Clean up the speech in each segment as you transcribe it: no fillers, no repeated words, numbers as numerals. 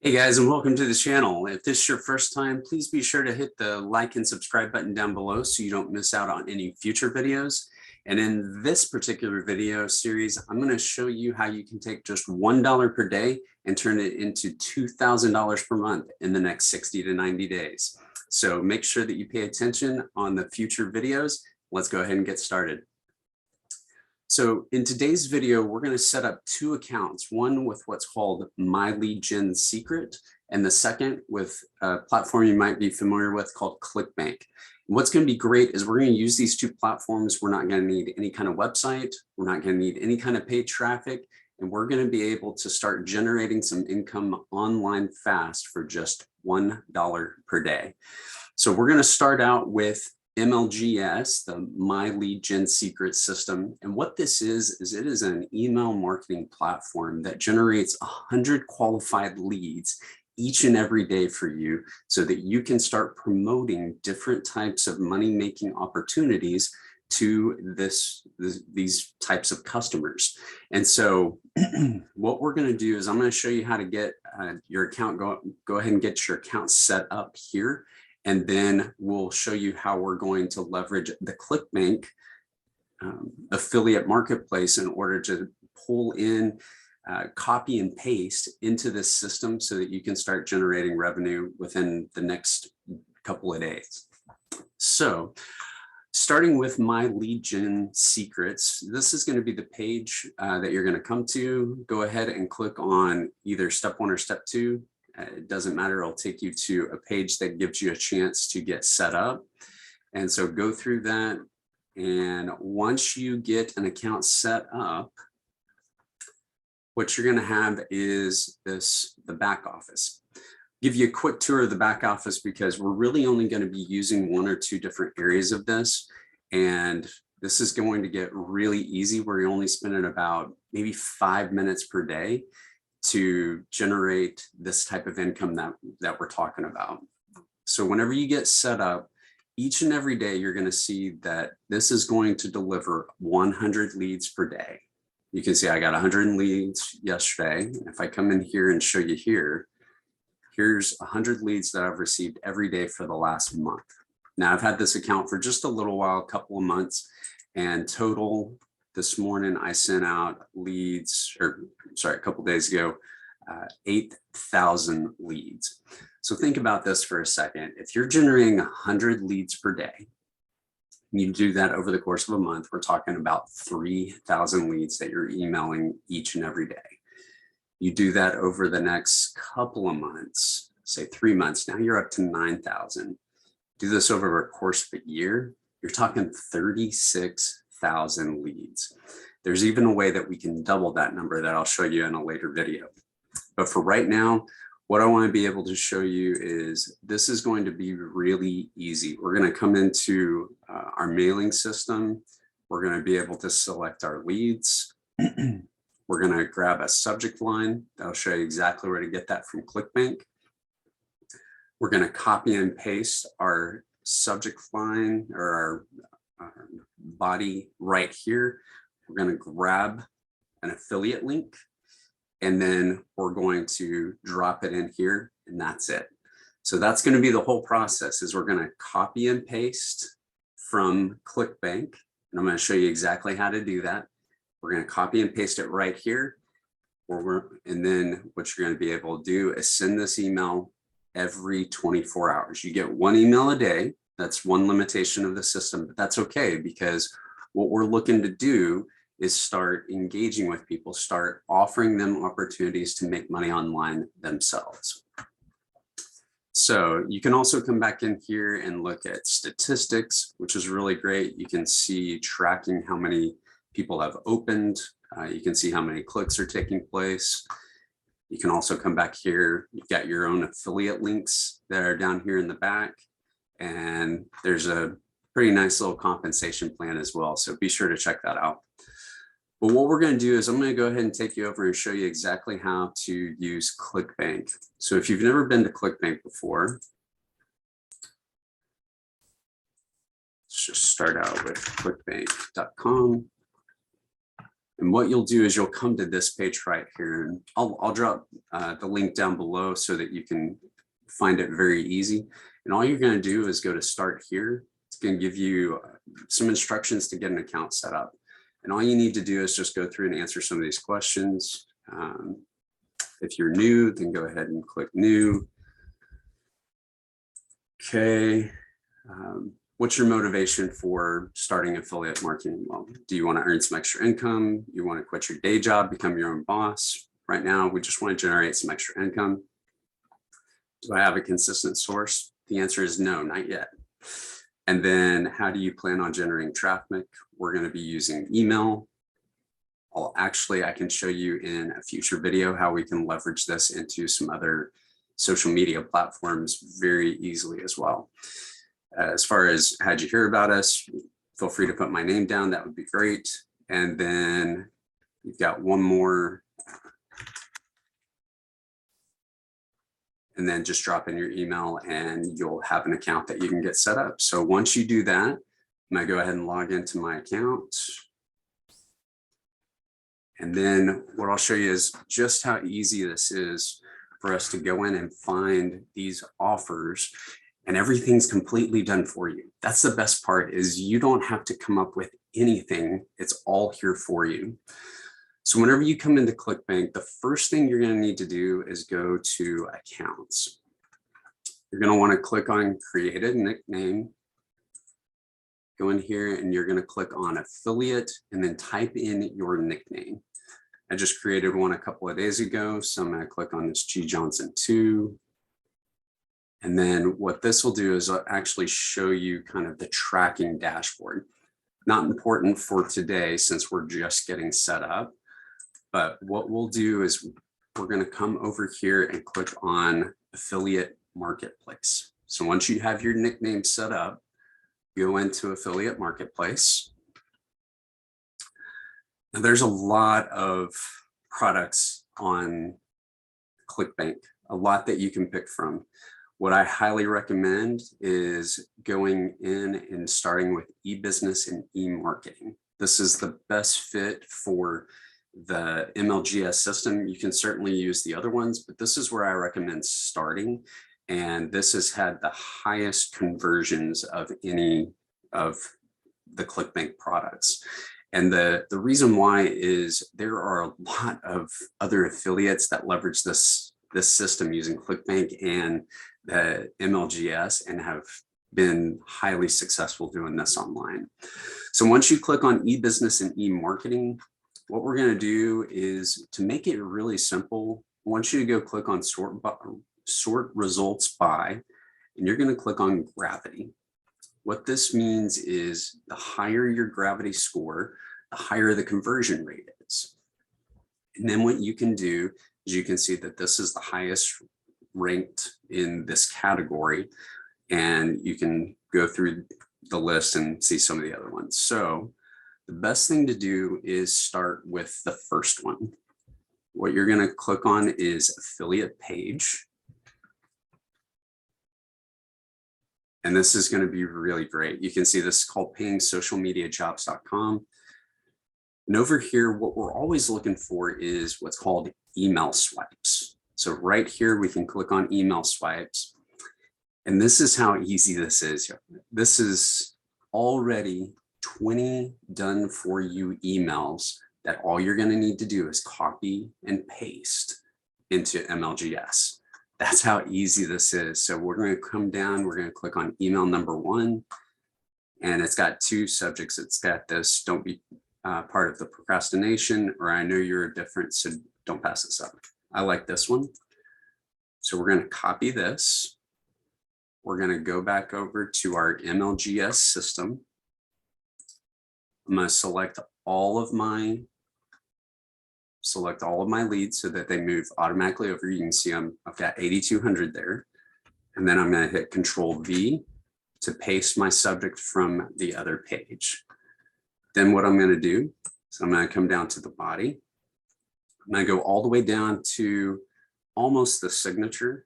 Hey guys, and welcome to the channel. If this is your first time, please be sure to hit the like and subscribe button down below so you don't miss out on any future videos. And in this particular video series, I'm going to show you how you can take just $1 per day and turn it into $2,000 per month in the next 60 to 90 days. So make sure that you pay attention on the future videos. Let's go ahead and get started. So in today's video, we're going to set up two accounts, one with what's called My Lead Gen Secret, and the second with a platform you might be familiar with called ClickBank. What's going to be great is we're going to use these two platforms. We're not going to need any kind of website. We're not going to need any kind of paid traffic, and we're going to be able to start generating some income online fast for just $1 per day. So we're going to start out with MLGS, the My Lead Gen Secret system. And what this is it is an email marketing platform that generates 100 qualified leads each and every day for you so that you can start promoting different types of money-making opportunities to these types of customers. And so what we're going to do is I'm going to show you how to get your account, go ahead and get your account set up here. And then we'll show you how we're going to leverage the ClickBank affiliate marketplace in order to pull in, copy and paste into this system so that you can start generating revenue within the next couple of days. So starting with My Lead Gen Secrets, this is going to be the page that you're going to come to. Go ahead and click on either step 1 or step 2. It doesn't matter, it'll take you to a page that gives you a chance to get set up. And so go through that. And once you get an account set up, what you're going to have is the back office. Give you a quick tour of the back office because we're really only going to be using 1 or 2 different areas of this. And this is going to get really easy where you're only spending about maybe 5 minutes per day to generate this type of income that we're talking about. So whenever you get set up, each and every day, you're going to see that this is going to deliver 100 leads per day. You can see I got 100 leads yesterday. If I come in here and show you here, here's 100 leads that I've received every day for the last month. Now I've had this account for just a little while, a couple of months, and total this morning, I sent out leads, or sorry, a couple of days ago, 8,000 leads. So think about this for a second. If you're generating 100 leads per day, you do that over the course of a month, we're talking about 3,000 leads that you're emailing each and every day. You do that over the next couple of months, say 3 months, now you're up to 9,000. Do this over a course of a year, you're talking 36,000 leads. There's even a way that we can double that number that I'll show you in a later video. But for right now, what I want to be able to show you is this is going to be really easy. We're going to come into our mailing system. We're going to be able to select our leads. We're going to grab a subject line. That'll show you exactly where to get that from ClickBank. We're going to copy and paste our subject line or our body right here. We're going to grab an affiliate link and then we're going to drop it in here and that's it. So that's going to be the whole process is we're going to copy and paste from ClickBank. And I'm going to show you exactly how to do that. We're going to copy and paste it right here. And then what you're going to be able to do is send this email every 24 hours. You get 1 email a day. That's one limitation of the system, but that's okay because what we're looking to do is start engaging with people, start offering them opportunities to make money online themselves. So you can also come back in here and look at statistics, which is really great. You can see tracking how many people have opened. You can see how many clicks are taking place. You can also come back here. You've got your own affiliate links that are down here in the back. And there's a pretty nice little compensation plan as well. So be sure to check that out. But what we're going to do is I'm going to go ahead and take you over and show you exactly how to use ClickBank. So if you've never been to ClickBank before, let's just start out with clickbank.com. And what you'll do is you'll come to this page right here, and I'll drop the link down below so that you can find it very easy. And all you're going to do is go to start here. It's going to give you some instructions to get an account set up. And all you need to do is just go through and answer some of these questions. If you're new, then go ahead and click new. Okay. What's your motivation for starting affiliate marketing? Well, do you want to earn some extra income? You want to quit your day job, become your own boss? Right now, we just want to generate some extra income. Do I have a consistent source? The answer is no, not yet. And then how do you plan on generating traffic? We're going to be using email. I can show you in a future video how we can leverage this into some other social media platforms very easily as well. As far as how'd you hear about us, feel free to put my name down. That would be great. And then you've got one more. And then just drop in your email and you'll have an account that you can get set up. So once you do that, I'm gonna go ahead and log into my account. And then what I'll show you is just how easy this is for us to go in and find these offers, and everything's completely done for you. That's the best part, is you don't have to come up with anything. It's all here for you. So whenever you come into ClickBank, the first thing you're going to need to do is go to accounts. You're going to want to click on create a nickname. Go in here and you're going to click on affiliate and then type in your nickname. I just created one a couple of days ago, so I'm going to click on this G Johnson 2. And then what this will do is actually show you kind of the tracking dashboard. Not important for today since we're just getting set up. But what we'll do is we're going to come over here and click on affiliate marketplace. So once you have your nickname set up, go into affiliate marketplace. Now there's a lot of products on ClickBank, a lot that you can pick from. What I highly recommend is going in and starting with e-business and e-marketing. This is the best fit for the MLGS system. You can certainly use the other ones, but this is where I recommend starting. And this has had the highest conversions of any of the ClickBank products. And the reason why is there are a lot of other affiliates that leverage this system using ClickBank and the MLGS and have been highly successful doing this online. So once you click on e-business and e-marketing, what we're going to do is, to make it really simple, I want you to go click on sort results by, and you're going to click on gravity. What this means is the higher your gravity score, the higher the conversion rate is. And then what you can do is you can see that this is the highest ranked in this category, and you can go through the list and see some of the other ones. So the best thing to do is start with the first one. What you're going to click on is affiliate page. And this is going to be really great. You can see this is called payingsocialmediajobs.com. And over here, what we're always looking for is what's called email swipes. So right here, we can click on email swipes. And this is how easy this is. This is already 20 done for you emails that all you're going to need to do is copy and paste into MLGS. That's how easy this is. So we're going to come down, we're going to click on email number 1, and it's got 2 subjects. It's got this, don't be part of the procrastination, or I know you're different, so don't pass this up. I like this one. So we're going to copy this. We're going to go back over to our MLGS system. I'm going to select all of my leads so that they move automatically over. You can see I've got 8,200 there. And then I'm going to hit Control V to paste my subject from the other page. Then what I'm going to do is I'm going to come down to the body. I'm going to go all the way down to almost the signature.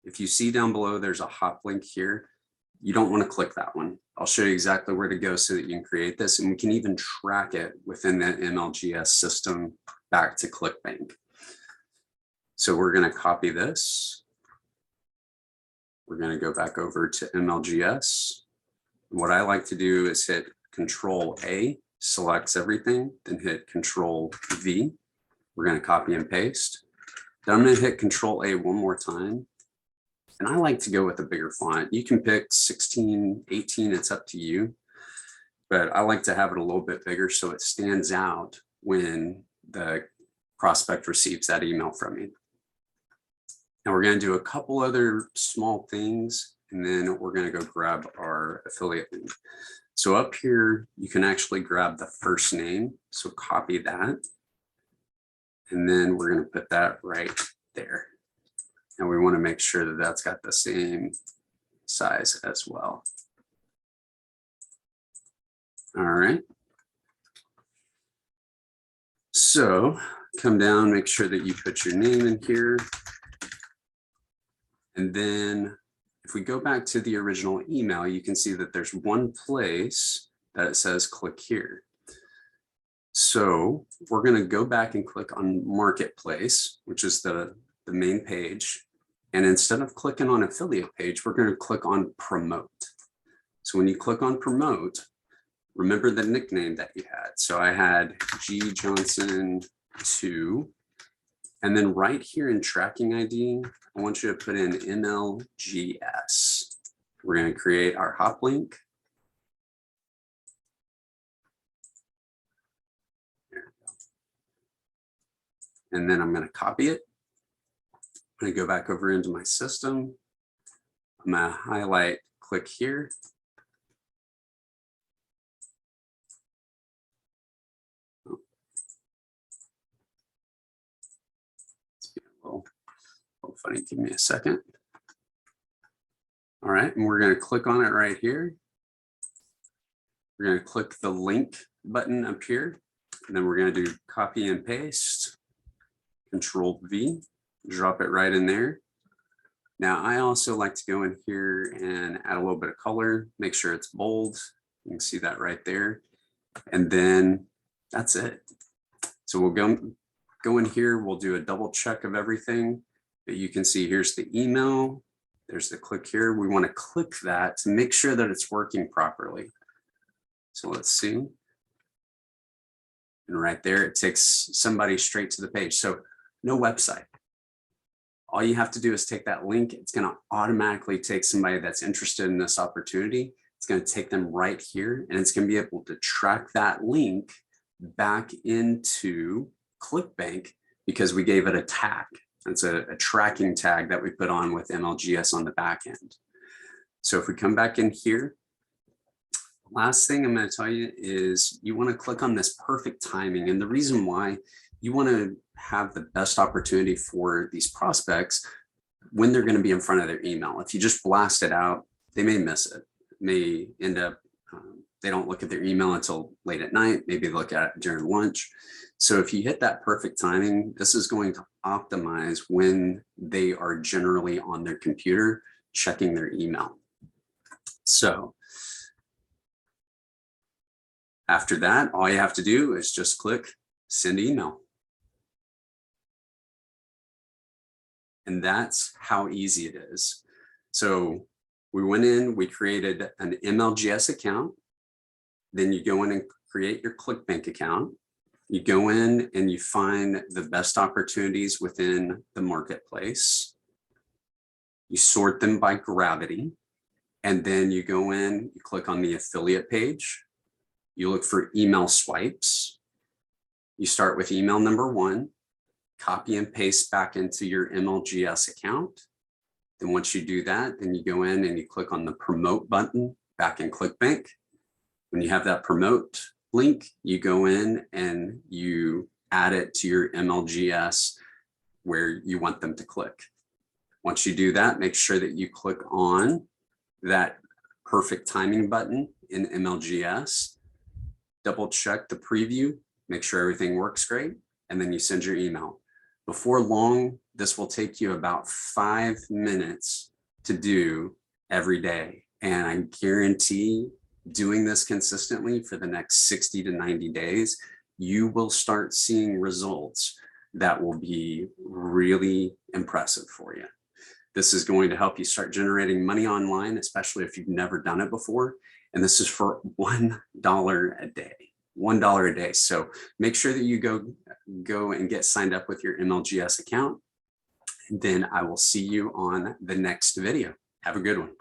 If you see down below, there's a hop link here. You don't want to click that one. I'll show you exactly where to go so that you can create this, and we can even track it within the MLGS system back to ClickBank. So we're going to copy this. We're going to go back over to MLGS. What I like to do is hit Control A, selects everything, then hit Control V. We're going to copy and paste. Then I'm going to hit Control A one more time. And I like to go with a bigger font. You can pick 16, 18, it's up to you. But I like to have it a little bit bigger so it stands out when the prospect receives that email from me. Now we're going to do a couple other small things, and then we're going to go grab our affiliate link. So up here, you can actually grab the first name. So copy that. And then we're going to put that right there. And we want to make sure that that's got the same size as well. All right. So come down, make sure that you put your name in here. And then if we go back to the original email, you can see that there's one place that it says click here. So we're going to go back and click on Marketplace, which is the main page. And instead of clicking on affiliate page, we're going to click on Promote. So when you click on Promote, remember the nickname that you had. So I had G Johnson 2. And then right here in tracking ID, I want you to put in MLGS. We're going to create our hop link. There we go. And then I'm going to copy it. I'm going to go back over into my system. I'm going to highlight, click here. A little funny, give me a second. All right, and we're going to click on it right here. We're going to click the link button up here, and then we're going to do copy and paste, Control V, drop it right in there. Now, I also like to go in here and add a little bit of color, make sure it's bold. You can see that right there. And then that's it. So we'll go in here, we'll do a double check of everything. But you can see here's the email, there's the click here. We want to click that to make sure that it's working properly. So let's see. And right there, it takes somebody straight to the page. So no website. All you have to do is take that link. It's going to automatically take somebody that's interested in this opportunity. It's going to take them right here, and it's going to be able to track that link back into ClickBank because we gave it a tag. It's a tracking tag that we put on with MLGS on the back end. So if we come back in here, last thing I'm going to tell you is you want to click on this perfect timing. And the reason why you want to have the best opportunity for these prospects when they're going to be in front of their email. If you just blast it out, they may miss it. May end up, they don't look at their email until late at night. Maybe look at it during lunch. So if you hit that perfect timing, this is going to optimize when they are generally on their computer checking their email. So after that, all you have to do is just click send email. And that's how easy it is. So we went in, we created an MLGS account. Then you go in and create your ClickBank account. You go in and you find the best opportunities within the marketplace. You sort them by gravity. And then you go in, you click on the affiliate page. You look for email swipes. You start with email number 1, copy and paste back into your MLGS account. Then once you do that, then you go in and you click on the promote button back in ClickBank. When you have that promote link, you go in and you add it to your MLGS where you want them to click. Once you do that, make sure that you click on that perfect timing button in MLGS, double check the preview, make sure everything works great, and then you send your email. Before long, this will take you about 5 minutes to do every day. And I guarantee doing this consistently for the next 60 to 90 days, you will start seeing results that will be really impressive for you. This is going to help you start generating money online, especially if you've never done it before. And this is for $1 a day, $1 a day. So make sure that you go and get signed up with your MLGS account. And then I will see you on the next video. Have a good one.